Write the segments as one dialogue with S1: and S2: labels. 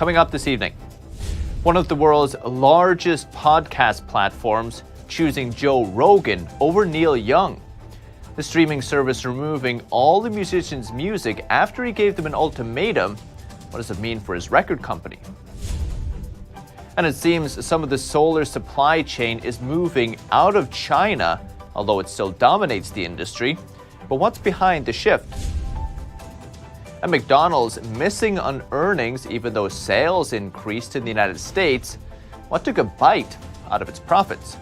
S1: Coming up this evening, one of the world's largest podcast platforms choosing Joe Rogan over Neil Young. The streaming service removing all the musician's music after he gave them an ultimatum. What does it mean for his record company? And it seems some of the solar supply chain is moving out of China, although it still dominates the industry. But what's behind the shift? And McDonald's missing on earnings even though sales increased in the United States. What took a bite out of its profits?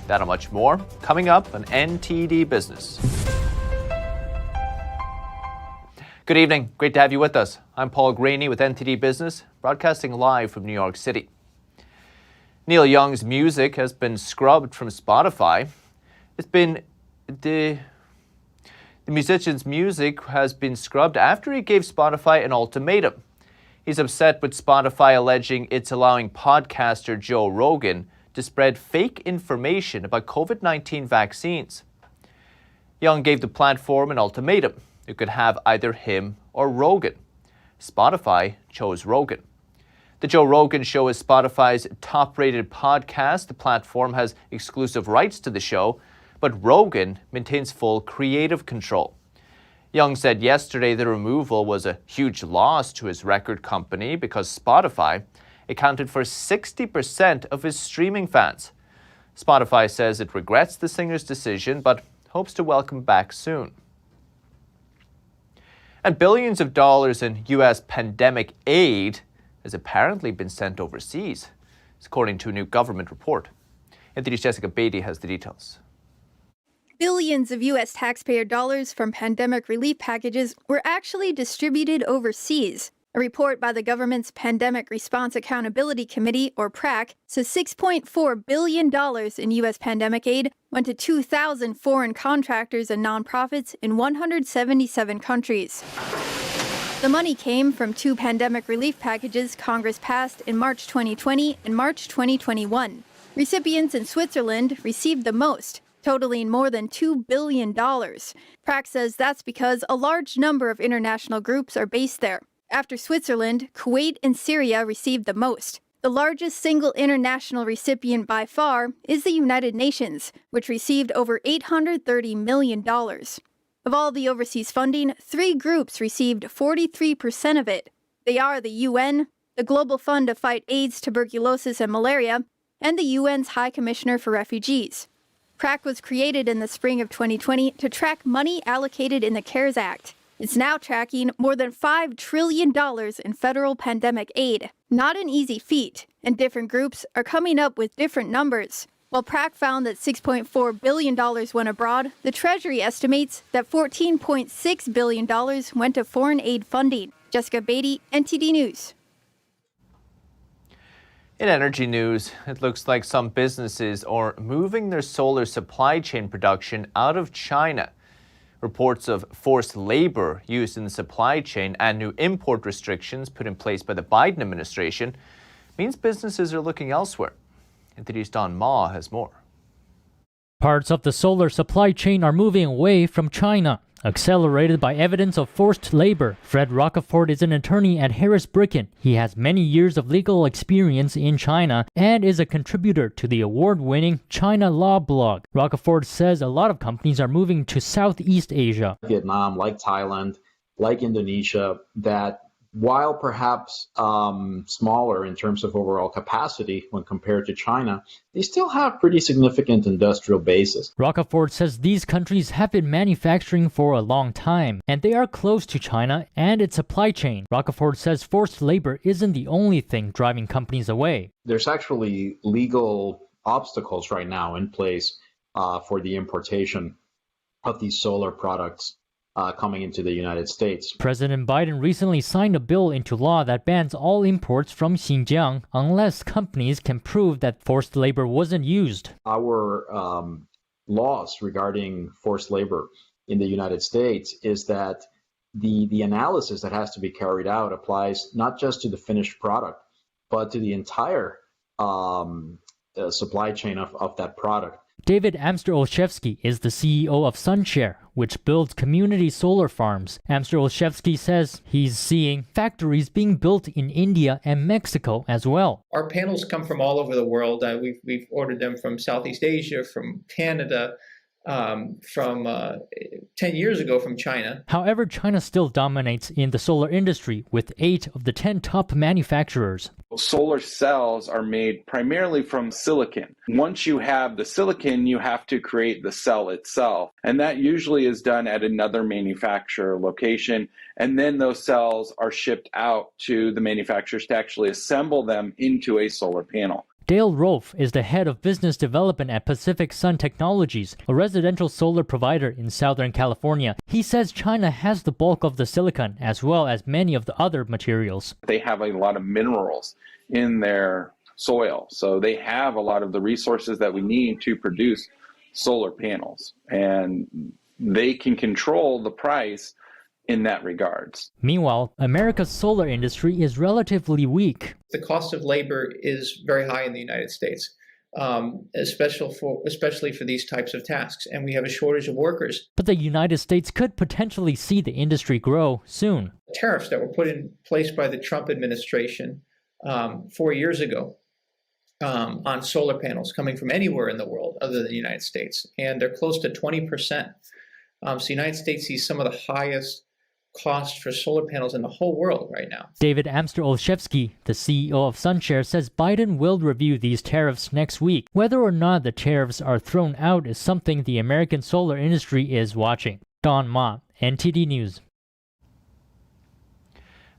S1: That and much more coming up on NTD Business. Good evening. Great to have you with us. I'm Paul Graney with NTD Business, broadcasting live from New York City. Neil Young's music has been scrubbed from Spotify. The musician's music has been scrubbed after he gave Spotify an ultimatum. He's upset with Spotify alleging it's allowing podcaster Joe Rogan to spread fake information about COVID-19 vaccines. Young gave the platform an ultimatum. It could have either him or Rogan. Spotify chose Rogan. The Joe Rogan Show is Spotify's top-rated podcast. The platform has exclusive rights to the show, but Rogan maintains full creative control. Young said yesterday the removal was a huge loss to his record company because Spotify accounted for 60% of his streaming fans. Spotify says it regrets the singer's decision, but hopes to welcome back soon. And billions of dollars in U.S. pandemic aid has apparently been sent overseas, according to a new government report. NTD's Jessica Beatty has the details.
S2: Billions of U.S. taxpayer dollars from pandemic relief packages were actually distributed overseas. A report by the government's Pandemic Response Accountability Committee, or PRAC, says $6.4 billion in U.S. pandemic aid went to 2,000 foreign contractors and nonprofits in 177 countries. The money came from two pandemic relief packages Congress passed in March 2020 and March 2021. Recipients in Switzerland received the most, totaling more than $2 billion. PRAC says that's because a large number of international groups are based there. After Switzerland, Kuwait and Syria received the most. The largest single international recipient by far is the United Nations, which received over $830 million. Of all the overseas funding, three groups received 43% of it. They are the UN, the Global Fund to Fight AIDS, Tuberculosis, and Malaria, and the UN's High Commissioner for Refugees. PRAC was created in the spring of 2020 to track money allocated in the CARES Act. It's now tracking more than $5 trillion in federal pandemic aid. Not an easy feat, and different groups are coming up with different numbers. While PRAC found that $6.4 billion went abroad, the Treasury estimates that $14.6 billion went to foreign aid funding. Jessica Beatty, NTD News.
S1: In energy news, it looks like some businesses are moving their solar supply chain production out of China. Reports of forced labor used in the supply chain and new import restrictions put in place by the Biden administration means businesses are looking elsewhere. NTD's Don Ma has more.
S3: Parts of the solar supply chain are moving away from China, accelerated by evidence of forced labor. Fred Rockefort is an attorney at Harris Bricken. He has many years of legal experience in China and is a contributor to the award-winning China Law blog. Rockefort says a lot of companies are moving to Southeast Asia.
S4: Vietnam, like Thailand, like Indonesia, that while perhaps smaller in terms of overall capacity when compared to China, they still have pretty significant industrial bases.
S3: Rockefort says these countries have been manufacturing for a long time, and they are close to China and its supply chain. Rockefort says forced labor isn't the only thing driving companies away.
S4: There's actually legal obstacles right now in place for the importation of these solar products coming into the United States.
S3: President Biden recently signed a bill into law that bans all imports from Xinjiang unless companies can prove that forced labor wasn't used.
S4: Our laws regarding forced labor in the United States is that the analysis that has to be carried out applies not just to the finished product, but to the entire supply chain of that product.
S3: David Amster-Olszewski is the CEO of SunShare, which builds community solar farms. Amster-Olszewski says he's seeing factories being built in India and Mexico as well.
S5: Our panels come from all over the world. We've ordered them from Southeast Asia, from Canada, from 10 years ago from China.
S3: However, China still dominates in the solar industry with 8 of the 10 top manufacturers.
S6: Solar cells are made primarily from silicon. Once you have the silicon, you have to create the cell itself. And that usually is done at another manufacturer location. And then those cells are shipped out to the manufacturers to actually assemble them into a solar panel.
S3: Dale Rolfe is the head of business development at Pacific Sun Technologies, a residential solar provider in Southern California. He says China has the bulk of the silicon as well as many of the other materials.
S6: They have a lot of minerals in their soil, so they have a lot of the resources that we need to produce solar panels, and they can control the price in that regards.
S3: Meanwhile, America's solar industry is relatively weak.
S5: The cost of labor is very high in the United States, especially for these types of tasks, and we have a shortage of workers.
S3: But the United States could potentially see the industry grow soon.
S5: Tariffs that were put in place by the Trump administration 4 years ago on solar panels coming from anywhere in the world other than the United States, and they're close to 20%. So the United States sees some of the highest cost for solar panels in the whole world right now.
S3: David Amster-Olszewski, the CEO of SunShare, says Biden will review these tariffs next week. Whether or not the tariffs are thrown out is something the American solar industry is watching. Don Ma, NTD News.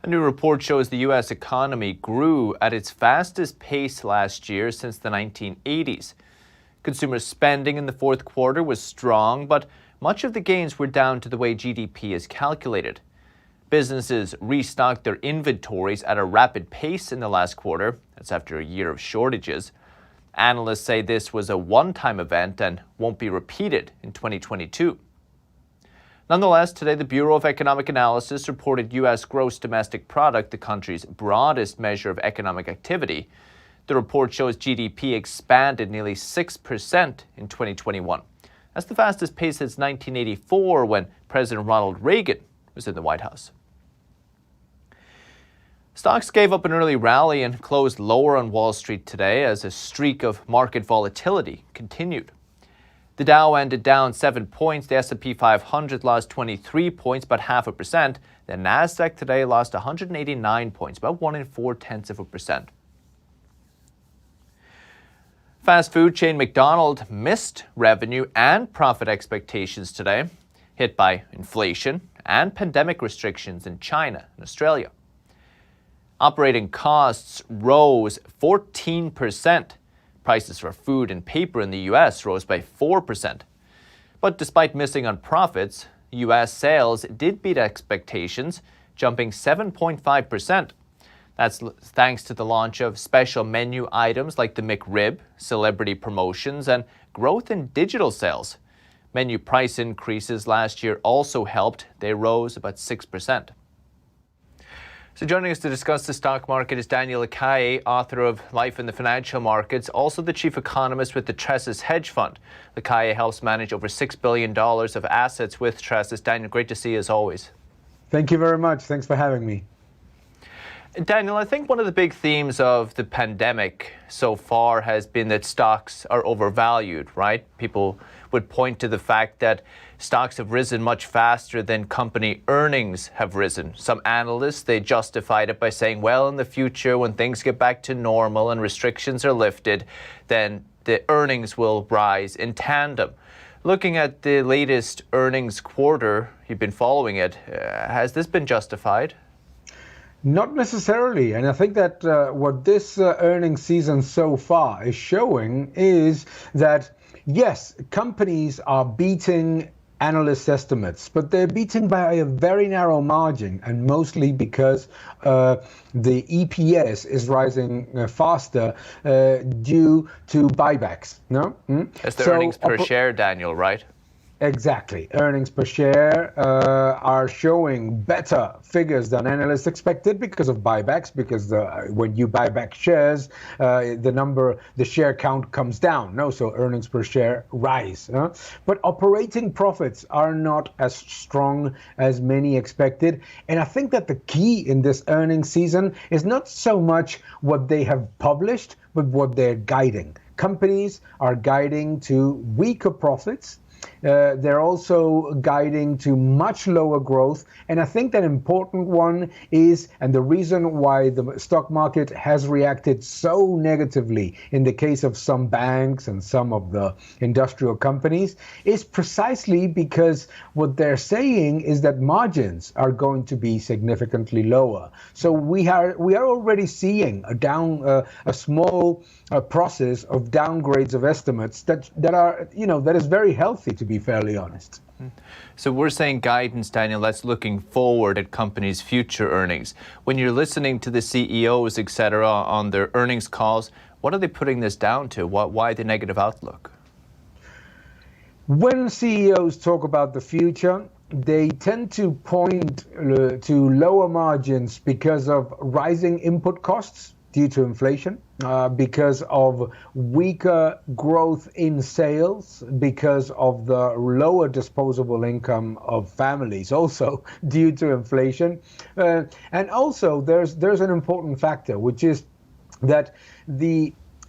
S1: A new report shows the U.S. economy grew at its fastest pace last year since the 1980s. Consumer spending in the fourth quarter was strong, but much of the gains were down to the way GDP is calculated. Businesses restocked their inventories at a rapid pace in the last quarter. That's after a year of shortages. Analysts say this was a one-time event and won't be repeated in 2022. Nonetheless, today the Bureau of Economic Analysis reported U.S. gross domestic product, the country's broadest measure of economic activity. The report shows GDP expanded nearly 6% in 2021. That's the fastest pace since 1984 when President Ronald Reagan was in the White House. Stocks gave up an early rally and closed lower on Wall Street today as a streak of market volatility continued. The Dow ended down 7 points, the S&P 500 lost 23 points, about 0.5%. The Nasdaq today lost 189 points, about 1.4%. Fast food chain McDonald missed revenue and profit expectations today, hit by inflation and pandemic restrictions in China and Australia. Operating costs rose 14%. Prices for food and paper in the U.S. rose by 4%. But despite missing on profits, U.S. sales did beat expectations, jumping 7.5%. That's thanks to the launch of special menu items like the McRib, celebrity promotions, and growth in digital sales. Menu price increases last year also helped. They rose about 6%. So joining us to discuss the stock market is Daniel Lacalle, author of Life in the Financial Markets, also the chief economist with the Tressis Hedge Fund. Lacalle helps manage over $6 billion of assets with Tressis. Daniel, great to see you as always.
S7: Thank you very much. Thanks for having me.
S1: Daniel, I think one of the big themes of the pandemic so far has been that stocks are overvalued, right? People would point to the fact that stocks have risen much faster than company earnings have risen. Some analysts, they justified it by saying, well, in the future, when things get back to normal and restrictions are lifted, then the earnings will rise in tandem. Looking at the latest earnings quarter, you've been following it. Has this been justified?
S7: Not necessarily. And I think that what this earnings season so far is showing is that, yes, companies are beating analyst estimates, but they're beaten by a very narrow margin, and mostly because the EPS is rising faster due to buybacks. No?
S1: That's the earnings per share, Daniel, right?
S7: Exactly. Earnings per share are showing better figures than analysts expected because of buybacks, because when you buy back shares, the share count comes down. No, so earnings per share rise. But operating profits are not as strong as many expected. And I think that the key in this earnings season is not so much what they have published, but what they're guiding. Companies are guiding to weaker profits. They're also guiding to much lower growth. And I think that important one is, and the reason why the stock market has reacted so negatively in the case of some banks and some of the industrial companies, is precisely because what they're saying is that margins are going to be significantly lower. So we are already seeing a small process of downgrades of estimates that is very healthy, to be fairly honest.
S1: So we're saying guidance, Daniel, that's looking forward at companies' future earnings. When you're listening to the CEOs, et cetera, on their earnings calls, what are they putting this down to? Why the negative outlook?
S7: When CEOs talk about the future, they tend to point to lower margins because of rising input costs due to inflation, because of weaker growth in sales, because of the lower disposable income of families, also due to inflation. And also there's an important factor, which is that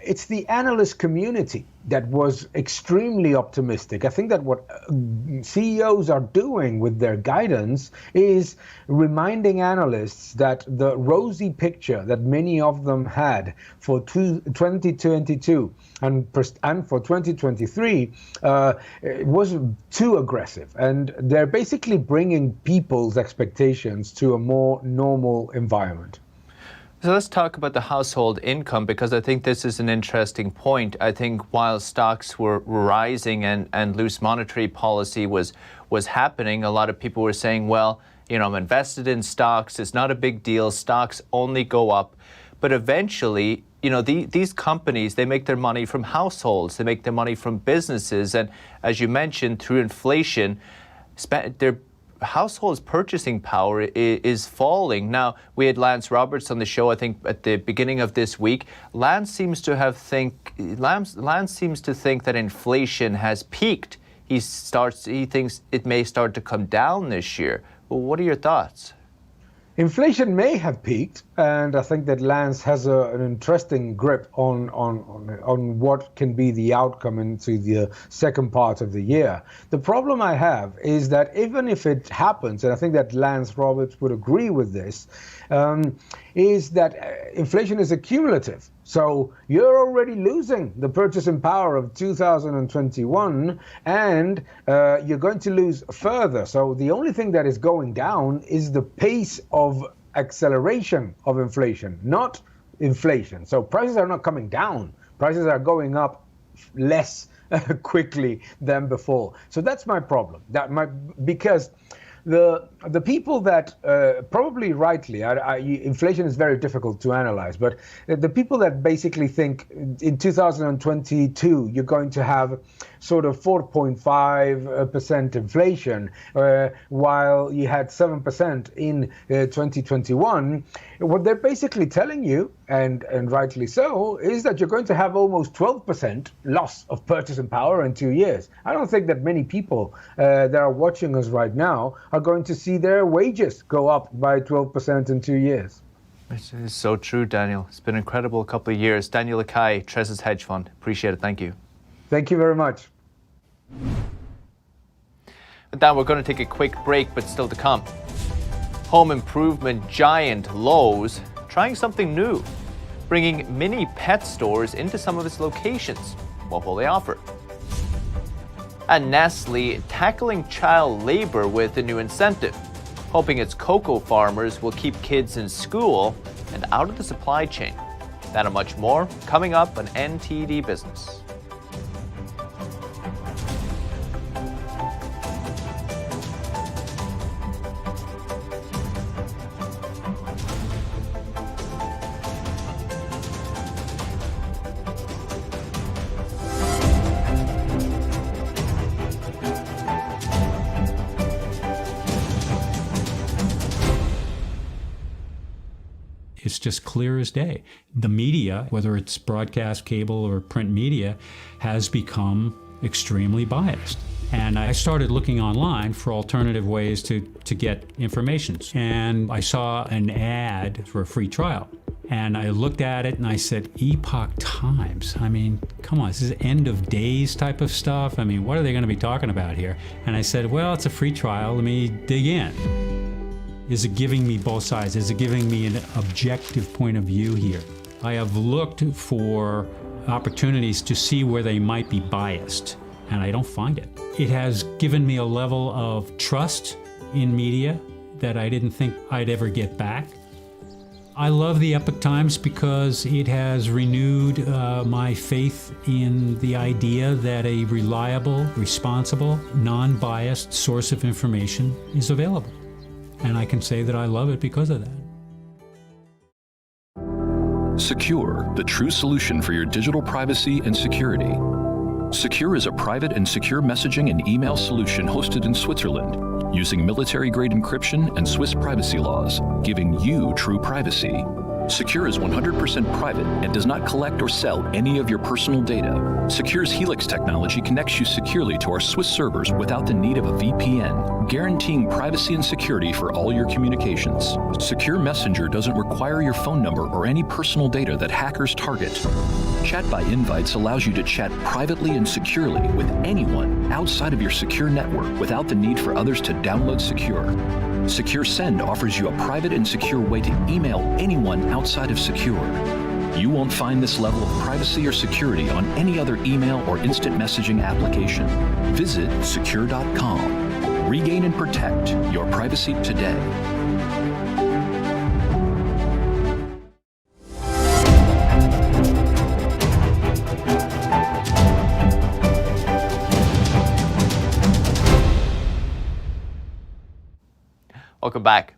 S7: it's the analyst community that was extremely optimistic. I think that what CEOs are doing with their guidance is reminding analysts that the rosy picture that many of them had for 2022 and for 2023 was too aggressive. And they're basically bringing people's expectations to a more normal environment.
S1: So let's talk about the household income, because I think this is an interesting point. I think while stocks were rising and loose monetary policy was happening, a lot of people were saying, well, I'm invested in stocks. It's not a big deal. Stocks only go up. But eventually, these companies, they make their money from households. They make their money from businesses. And as you mentioned, through inflation, their households' purchasing power is falling. Now, we had Lance Roberts on the show, I think, at the beginning of this week. Lance seems to think that inflation has peaked. He thinks it may start to come down this year. Well, what are your thoughts?
S7: Inflation may have peaked, and I think that Lance has an interesting grip on what can be the outcome into the second part of the year. The problem I have is that even if it happens, and I think that Lance Roberts would agree with this, is that inflation is accumulative. So you're already losing the purchasing power of 2021, and you're going to lose further. So the only thing that is going down is the pace of acceleration of inflation, not inflation. So prices are not coming down. Prices are going up less quickly than before. So that's my problem. Because the people that probably rightly, inflation is very difficult to analyze, but the people that basically think in 2022 you're going to have sort of 4.5% inflation, while you had 7% in 2021, what they're basically telling you, and rightly so, is that you're going to have almost 12% loss of purchasing power in 2 years. I don't think that many people that are watching us right now are going to see their wages go up by 12% in 2 years.
S1: It is so true, Daniel. It's been an incredible couple of years. Daniel Lacalle, Trez's Hedge Fund. Appreciate it. Thank you.
S7: Thank you very much.
S1: With that, we're going to take a quick break, but still to come. Home improvement giant Lowe's trying something new, bringing mini pet stores into some of its locations. What will they offer? And Nestle tackling child labor with a new incentive, hoping its cocoa farmers will keep kids in school and out of the supply chain. That and much more coming up on NTD Business.
S8: It's just clear as day. The media, whether it's broadcast, cable, or print media, has become extremely biased. And I started looking online for alternative ways to get information. And I saw an ad for a free trial. And I looked at it and I said, Epoch Times. I mean, come on, this is end of days type of stuff. I mean, what are they going to be talking about here? And I said, well, it's a free trial. Let me dig in. Is it giving me both sides? Is it giving me an objective point of view here? I have looked for opportunities to see where they might be biased, and I don't find it. It has given me a level of trust in media that I didn't think I'd ever get back. I love the Epoch Times because it has renewed my faith in the idea that a reliable, responsible, non-biased source of information is available. And I can say that I love it because of that.
S9: Secure, the true solution for your digital privacy and security. Secure is a private and secure messaging and email solution hosted in Switzerland, using military-grade encryption and Swiss privacy laws, giving you true privacy. Secure is 100% private and does not collect or sell any of your personal data. Secure's Helix technology connects you securely to our Swiss servers without the need of a VPN, guaranteeing privacy and security for all your communications. Secure Messenger doesn't require your phone number or any personal data that hackers target. Chat by Invites allows you to chat privately and securely with anyone outside of your secure network without the need for others to download Secure. Secure Send offers you a private and secure way to email anyone outside of Secure. You won't find this level of privacy or security on any other email or instant messaging application. Visit secure.com. Regain and protect your privacy today.
S1: Welcome back.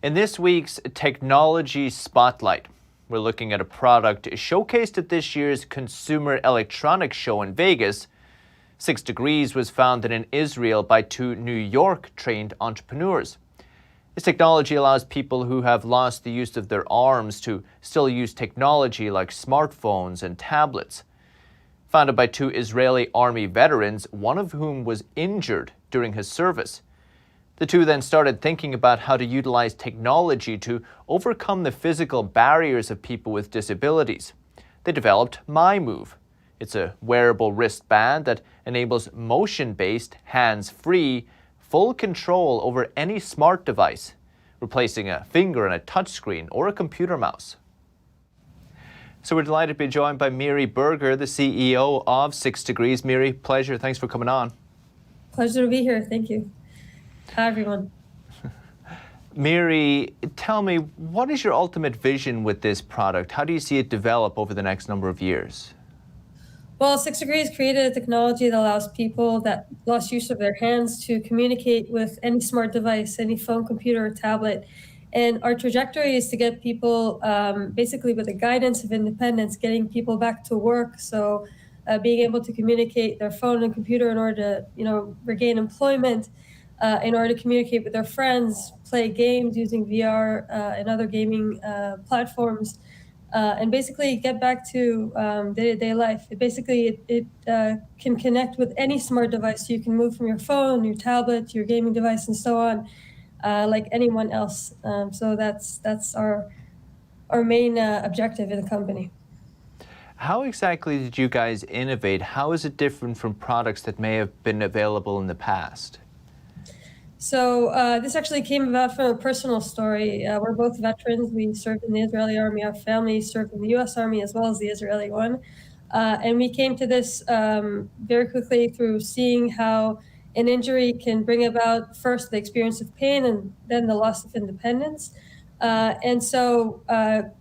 S1: In this week's Technology Spotlight, we're looking at a product showcased at this year's Consumer Electronics Show in Vegas. 6 Degrees was founded in Israel by 2 New York-trained entrepreneurs. This technology allows people who have lost the use of their arms to still use technology like smartphones and tablets. Founded by 2 Israeli Army veterans, one of whom was injured during his service. The 2 then started thinking about how to utilize technology to overcome the physical barriers of people with disabilities. They developed Mymove. It's a wearable wristband that enables motion-based, hands-free, full control over any smart device, replacing a finger on a touchscreen or a computer mouse. So we're delighted to be joined by Miri Berger, the CEO of 6 Degrees. Miri, pleasure. Thanks for coming on.
S10: Pleasure to be here. Thank you. Hi, everyone.
S1: Miri, tell me, what is your ultimate vision with this product? How do you see it develop over the next number of years?
S10: Well, 6 Degrees created a technology that allows people that lost use of their hands to communicate with any smart device, any phone, computer, or tablet. And our trajectory is to get people basically with the guidance of independence, getting people back to work. So being able to communicate their phone and computer in order to, regain employment, in order to communicate with their friends, play games using VR and other gaming platforms, and basically get back to day-to-day life. It can connect with any smart device. So you can move from your phone, your tablet, your gaming device, and so on, like anyone else. So that's our main objective in the company.
S1: How exactly did you guys innovate? How is it different from products that may have been available in the past?
S10: So this actually came about from a personal story. We're both veterans. We served in the Israeli Army. Our family served in the U.S. Army as well as the Israeli one. And we came to this very quickly through seeing how an injury can bring about first the experience of pain and then the loss of independence. And so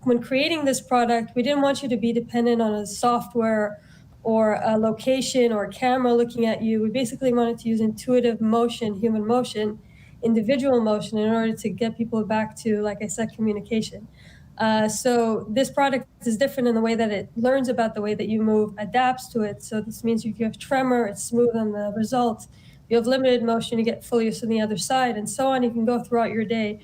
S10: when creating this product, we didn't want you to be dependent on a software or a location or a camera looking at you. We basically wanted to use intuitive motion, human motion, individual motion in order to get people back to, like I said, communication. So this product is different in the way that it learns about the way that you move, adapts to it. So this means if you have tremor, it's smooth on the result. If you have limited motion, you get full use on the other side, and so on. You can go throughout your day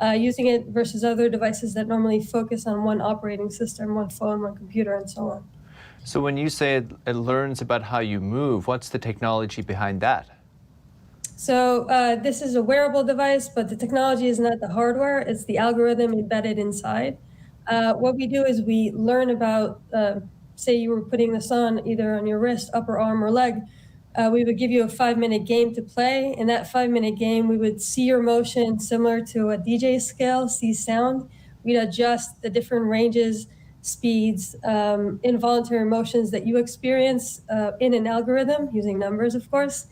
S10: using it versus other devices that normally focus on one operating system, one phone, one computer, and so on.
S1: So when you say it learns about how you move, what's the technology behind that?
S10: So this is a wearable device, but the technology is not the hardware, it's the algorithm embedded inside. What we do is we learn about, say you were putting this on either on your wrist, upper arm, or leg. We would give you a 5-minute game to play. In that 5-minute game, we would see your motion similar to a DJ scale, see sound. We'd adjust the different ranges, speeds, involuntary motions that you experience in an algorithm using numbers, of course.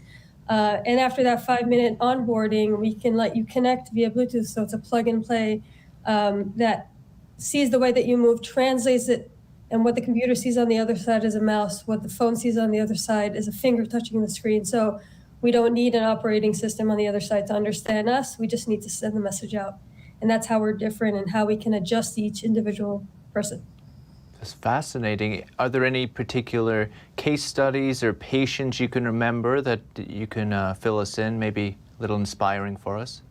S10: And after that 5-minute onboarding, we can let you connect via Bluetooth. So it's a plug and play that sees the way that you move, translates it, and what the computer sees on the other side is a mouse. What the phone sees on the other side is a finger touching the screen. So we don't need an operating system on the other side to understand us. We just need to send the message out. And that's how we're different and how we can adjust each individual person.
S1: That's fascinating. Are there any particular case studies or patients you can remember that you can fill us in, maybe a little inspiring for us?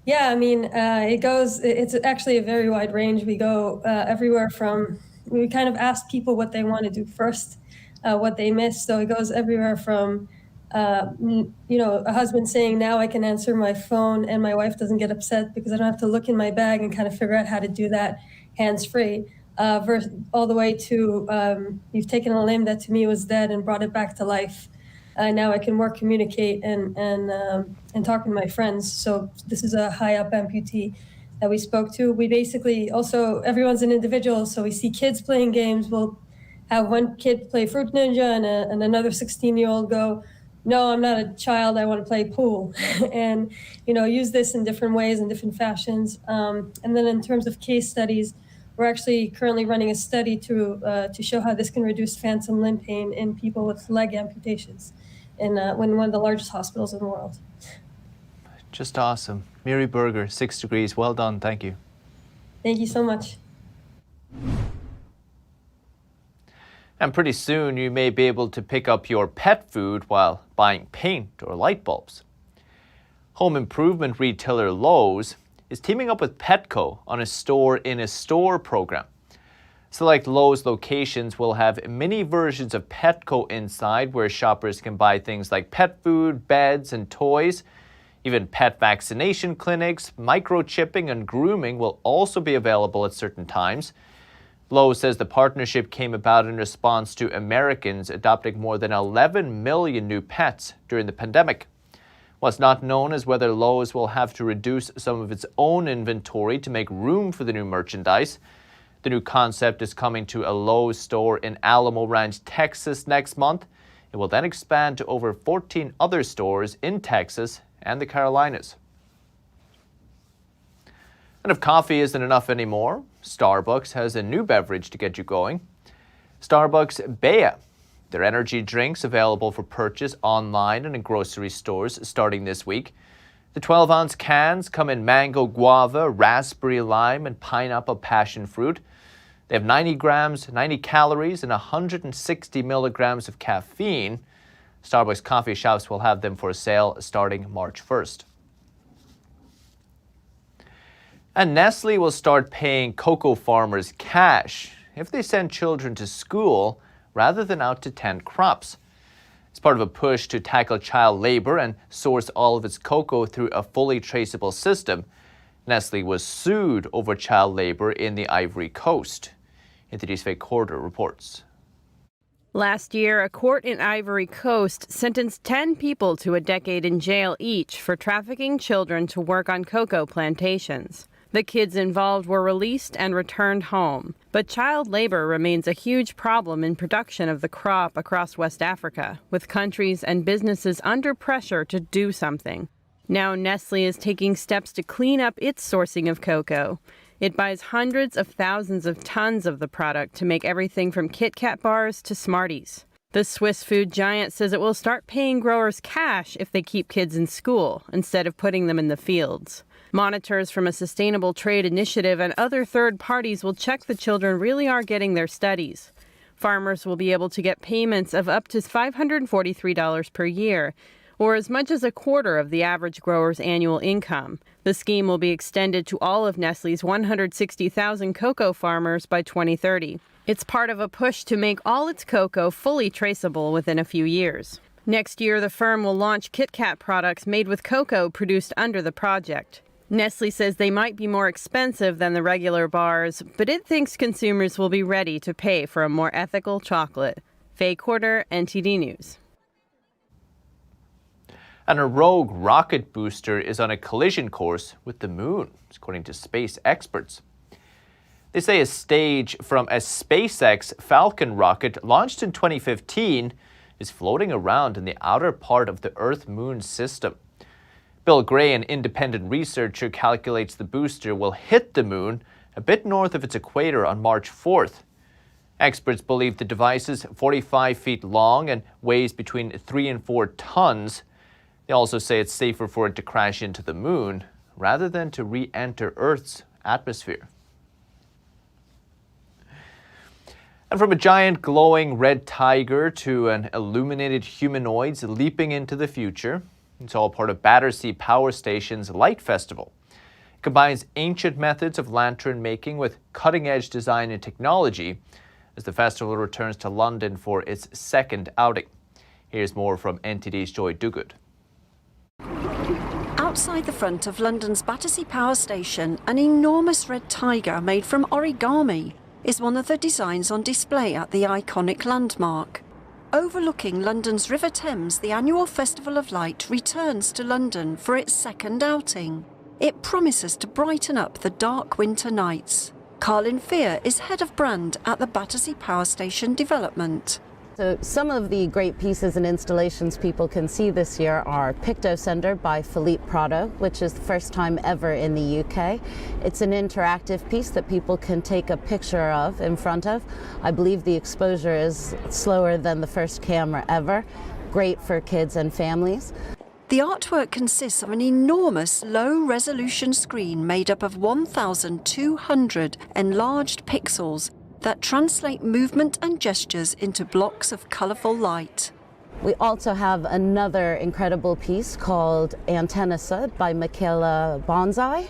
S10: Yeah, I mean, it's actually a very wide range. We go everywhere from, we kind of ask people what they want to do first, what they miss. So it goes everywhere from, a husband saying, now I can answer my phone and my wife doesn't get upset because I don't have to look in my bag and kind of figure out how to do that hands-free, all the way to, you've taken a limb that to me was dead and brought it back to life. Now I can work, communicate, and talk with my friends. So this is a high-up amputee that we spoke to. We basically also, everyone's an individual, so we see kids playing games. We'll have one kid play Fruit Ninja and another 16-year-old go, no, I'm not a child, I want to play pool. And, use this in different ways, in different fashions. And then in terms of case studies, we're actually currently running a study to show how this can reduce phantom limb pain in people with leg amputations in one of the largest hospitals in the world.
S1: Just awesome. Miri Berger, 6 Degrees. Well done. Thank you.
S10: Thank you so much.
S1: And pretty soon you may be able to pick up your pet food while buying paint or light bulbs. Home improvement retailer Lowe's is teaming up with Petco on a store-in-a-store program. Select Lowe's locations will have mini versions of Petco inside where shoppers can buy things like pet food, beds, and toys. Even pet vaccination clinics, microchipping, and grooming will also be available at certain times. Lowe says the partnership came about in response to Americans adopting more than 11 million new pets during the pandemic. What's not known is whether Lowe's will have to reduce some of its own inventory to make room for the new merchandise. The new concept is coming to a Lowe's store in Alamo Ranch, Texas next month. It will then expand to over 14 other stores in Texas and the Carolinas. And if coffee isn't enough anymore, Starbucks has a new beverage to get you going. Starbucks Bea. Their energy drinks available for purchase online and in grocery stores starting this week. The 12-ounce cans come in mango guava, raspberry lime, and pineapple passion fruit. They have 90 grams, 90 calories, and 160 milligrams of caffeine. Starbucks coffee shops will have them for sale starting March 1st. And Nestle will start paying cocoa farmers cash if they send children to school rather than out to tend crops. It's part of a push to tackle child labor and source all of its cocoa through a fully traceable system. Nestle was sued over child labor in the Ivory Coast. NTD's Faye Corder reports.
S11: Last year, a court in Ivory Coast sentenced 10 people to a decade in jail each for trafficking children to work on cocoa plantations. The kids involved were released and returned home. But child labor remains a huge problem in production of the crop across West Africa, with countries and businesses under pressure to do something. Now Nestle is taking steps to clean up its sourcing of cocoa. It buys hundreds of thousands of tons of the product to make everything from Kit Kat bars to Smarties. The Swiss food giant says it will start paying growers cash if they keep kids in school instead of putting them in the fields. Monitors from a sustainable trade initiative and other third parties will check the children really are getting their studies. Farmers will be able to get payments of up to $543 per year, or as much as a quarter of the average grower's annual income. The The scheme will be extended to all of Nestle's 160,000 cocoa farmers by 2030. It's part of a push to make all its cocoa fully traceable within a few years. Next year, the firm will launch Kit Kat products made with cocoa produced under the project. Nestle says they might be more expensive than the regular bars, but it thinks consumers will be ready to pay for a more ethical chocolate. Faye Quarter, NTD News.
S1: And a rogue rocket booster is on a collision course with the moon, according to space experts. They say a stage from a SpaceX Falcon rocket launched in 2015 is floating around in the outer part of the Earth-Moon system. Bill Gray, an independent researcher, calculates the booster will hit the moon a bit north of its equator on March 4th. Experts believe the device is 45 feet long and weighs between 3 and 4 tons. They also say it's safer for it to crash into the moon rather than to re-enter Earth's atmosphere. And from a giant glowing red tiger to an illuminated humanoids leaping into the future, it's all part of Battersea Power Station's Light Festival. It combines ancient methods of lantern making with cutting-edge design and technology as the festival returns to London for its second outing. Here's more from NTD's Joy Duguid.
S12: Outside the front of London's Battersea Power Station, an enormous red tiger made from origami is one of the designs on display at the iconic landmark. Overlooking London's River Thames, the annual Festival of Light returns to London for its second outing. It promises to brighten up the dark winter nights. Carlin Fear is head of brand at the Battersea Power Station development.
S13: So some of the great pieces and installations people can see this year are Pictosender by Philippe Prado, which is the first time ever in the UK. It's an interactive piece that people can take a picture of in front of. I believe the exposure is slower than the first camera ever. Great for kids and families.
S12: The artwork consists of an enormous low-resolution screen made up of 1,200 enlarged pixels that translate movement and gestures into blocks of colourful light.
S13: We also have another incredible piece called Antennasa by Michaela Bonsai,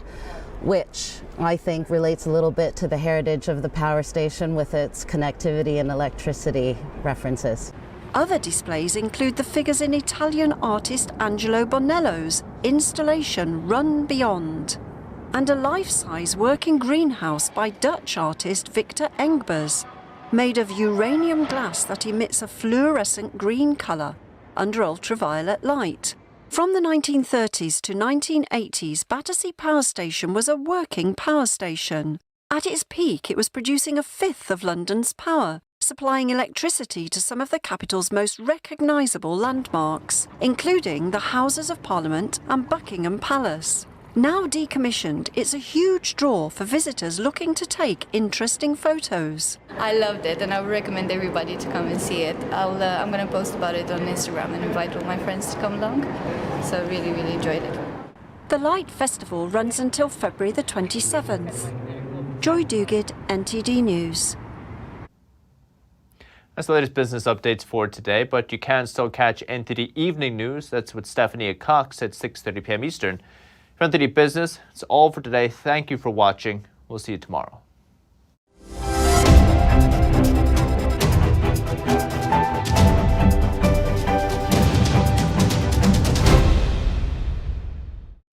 S13: which I think relates a little bit to the heritage of the power station with its connectivity and electricity references.
S12: Other displays include the figures in Italian artist Angelo Bonello's installation Run Beyond, and a life-size working greenhouse by Dutch artist Victor Engbers, made of uranium glass that emits a fluorescent green colour under ultraviolet light. From the 1930s to 1980s, Battersea Power Station was a working power station. At its peak, it was producing a fifth of London's power, supplying electricity to some of the capital's most recognisable landmarks, including the Houses of Parliament and Buckingham Palace. Now decommissioned, it's a huge draw for visitors looking to take interesting photos.
S14: I loved it and I would recommend everybody to come and see it. I'm going to post about it on Instagram and invite all my friends to come along. So I really, really enjoyed it.
S12: The Light Festival runs until February the 27th. Joy Duguid, NTD News.
S1: That's the latest business updates for today, but you can still catch NTD Evening News. That's with Stephanie Cox at 6:30 p.m. Eastern. For NTD Business, it's all for today. Thank you for watching. We'll see you tomorrow.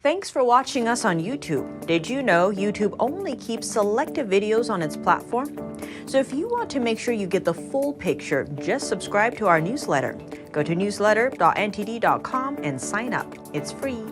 S15: Thanks for watching us on YouTube. Did you know YouTube only keeps selective videos on its platform? So if you want to make sure you get the full picture, just subscribe to our newsletter. Go to newsletter.ntd.com and sign up. It's free.